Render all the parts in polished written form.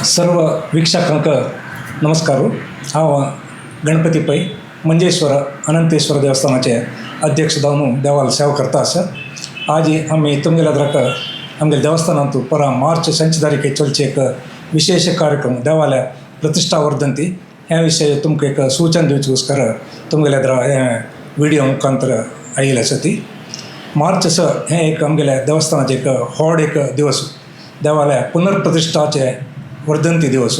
सर्व वीक्षकांक नमस्कार। हांव गणपती पै मंजेश्वर अनंतेश्वर देवस्थानाचे अध्यक्ष जावन देवाला सेवा करता आसा। आज आमी तुमगेल्या द्राक आमगे देवस्थानांतू परा मार्च 5 तारीखे चलचे एक विशेष कार्यक्रम देवालय प्रतिष्ठा वर्धंती ह्या विषय तुमकां एक सूचना दिवचेकोस्कर तुमगेल्या द्रा विडियो मुखांतर आयिल्ली आसा ती। मार्च 6 हें एक आमगेल्या देवस्थानाचें एक व्हड एक दिवस देवालय पुनर्प्रतिष्ठाचे वर्धंती दिवस।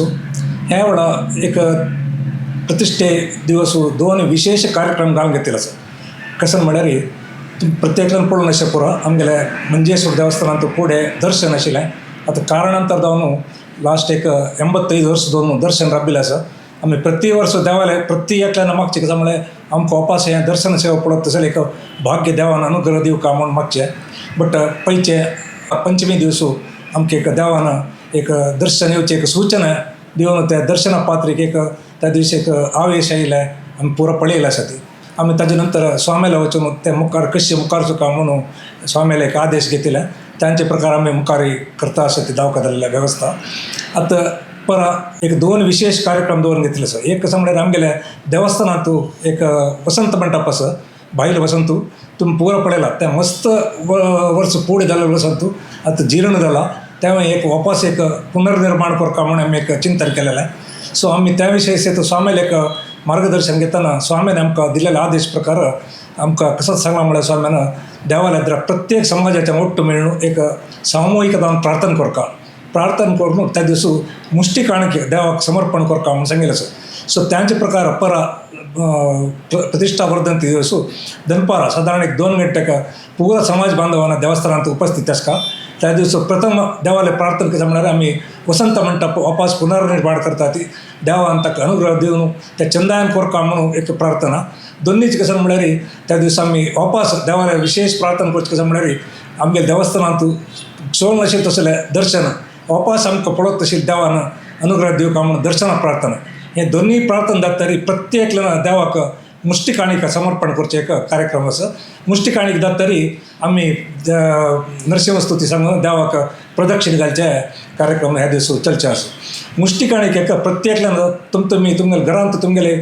ह्या वेळा एक प्रतिष्ठे दिवस दोन विशेष कार्यक्रम घालून घेतलेले आसा। कसं म्हळ्यार प्रत्येकान पळोवन अशें पुरो आमगेल्या मंजेश्वर देवस्थानांत फुडें दर्शन आशिल्लें। आतां कारणांतर जावन लास्ट एक 85 वर्स जावन दर्शन राबिल्लें आसा। आमी प्रति वर्स देवालय प्रति एकल्यान मागचें कसं म्हळ्यार आमकां वपास हें दर्शन सेवा पडत तसलें एक भाग्य देवान अनुग्रह दिवं म्हणून मागचें। बट पयचे पंचमी दिवस आमकां एक देवान एक दर्शन येवचें एक सूचना दिवन त्या दर्शना पात्रीक एक त्या दिवशी एक आवेश आयिल्ले आमी पुरो पळयलें आसा ती। आमी ताजे नंतर स्वामीला वचून ते मुखार कशें मुखार चुका म्हणून स्वामीला एक आदेश घेतिल्ले तांचे प्रकार आमी मुखार करता आसा ती दावखादारल्या वेवस्था। आतां परा एक दोन विशेष कार्यक्रम दवरून घेतले आसा। एक कसं म्हळ्यार आमगेल्या देवस्थानांत एक वसंत मंडप आसा भायलो वसंत तुमी पुरो पळयला तें मस्त वर्स फुडें जाल्लें वसंत आतां जीर्ण जाला तेव्हा एक वापस एक पुनर्निर्माण करता म्हणून आमी एक चिंतन केलेलें। सो आमी त्या विशयी से स्वामीला एक मार्गदर्शन घेताना स्वामीन आमकां दिलेल्या आदेश प्रकार आमकां कसोच सांगला म्हळ्यार स्वामीन देवालयात प्रत्येक समाजाच्या मोठ्ठ मेळून एक सामुहीक जावन प्रार्थना करता। प्रार्थना करून त्या दिवस मुष्टी काणके देवाक समर्पण करता म्हणून सांगिल्लें आसा। सो त्यांचे प्रकार परा प्रतिष्ठा वर्धंती दिवस दनपारा साधारण एक 2 घंटेक पुरा समाज बांधवांना देवस्थानांत उपस्थित आसता। त्या दिवस प्रथम देवालय प्रार्थना कसं म्हळ्यार आमी वसंत मंडप वापस पुनर्निर्माण करता ती देवान ताका अनुग्रह दिवन त्या चंदायन कोरका म्हणून एक प्रार्थना। दोनीच कसं म्हळ्यार त्या दिवस आमी वापस देवालय विशेष प्रार्थना करचें कसं म्हळ्यार आमगे देवस्थानांत चोळ नाशिल्लें तसलें दर्शन वापस आमकां पळोवंक तशी देवान अनुग्रह दिवं म्हणून दर्शना प्रार्थना हे दोन्ही प्रार्थना जातरी प्रत्येक देवाक मुष्टी काणीक समर्पण करचें एक कार्यक्रम आसा। मुष्टी काणीक जातरी आमी नरसिंहस्तुती सांगून देवाक प्रदक्षिण घालचे कार्यक्रम ह्या दिवस चलचे आसा। मुष्टी काणीक एक प्रत्येक तुमगेल्या घरांत तुमगेले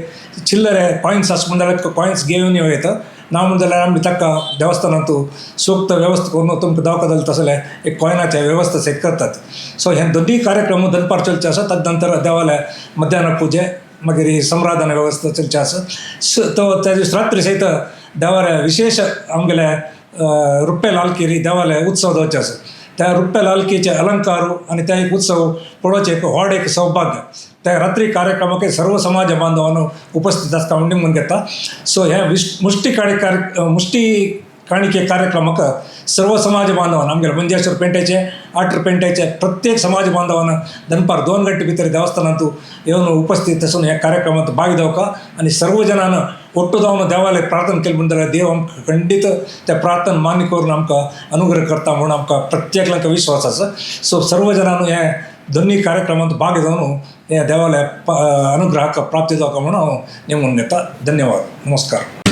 चिल्लरे कॉइन्स आसा म्हणल्यार कॉइन्स घेवन येता ना म्हणल्यार आमी ताका देवस्थानांत सूक्त वेवस्था करून तुमकां दावखादार तसलें एक कॉयनाचे वेवस्था सेट करतात। सो हे दोन्ही कार्यक्रम दनपार चलचे आसा। ताजे नंतर देवालय मध्यान पुजे मागीर संराधना वेवस्था चलचे आसा। तो त्या दिवस रात्री सहित देवालय विशेष आमगेले रुप्पे लालकिरी देवालय उत्सव जावचे आसा। त्या रुप्पे लालकीचे अलंकार आणि त्या एक उत्सव पळोवचे एक व्हड एक सौभाग्य त्या रात्री कार्यक्रमाक सर्व समाज बांधवांनो उपस्थित आसता म्हणून निमून घेता। सो ह्या मुष्टी काणिके कार्यक्रमाक सर्व समाज बांधवांना आमगे मंजेश्वर पेंटेचे 8 पेंटेचे प्रत्येक समाज बांधवांना दनपार 2 घंटे भितर देवस्थानांत येवन उपस्थित असून ह्या कार्यक्रमात भाग घेवका आणि सर्व जणांना ಒಟ್ಟು जावन देवालय प्रार्थना केली म्हणटल्यार देव आमकां खंडीत त्या प्रार्थना मान्य करून आमकां अनुग्रह करता म्हणून आमकां प्रत्येकांक विश्वास आसा। सो सर्व जणांनी हे दोन्ही कार्यक्रमांत भाग घेवन हे देवालय अनुग्रहाक प्राप्ती जावका म्हणून हांव नेमून घेता। धन्यवाद, नमस्कार।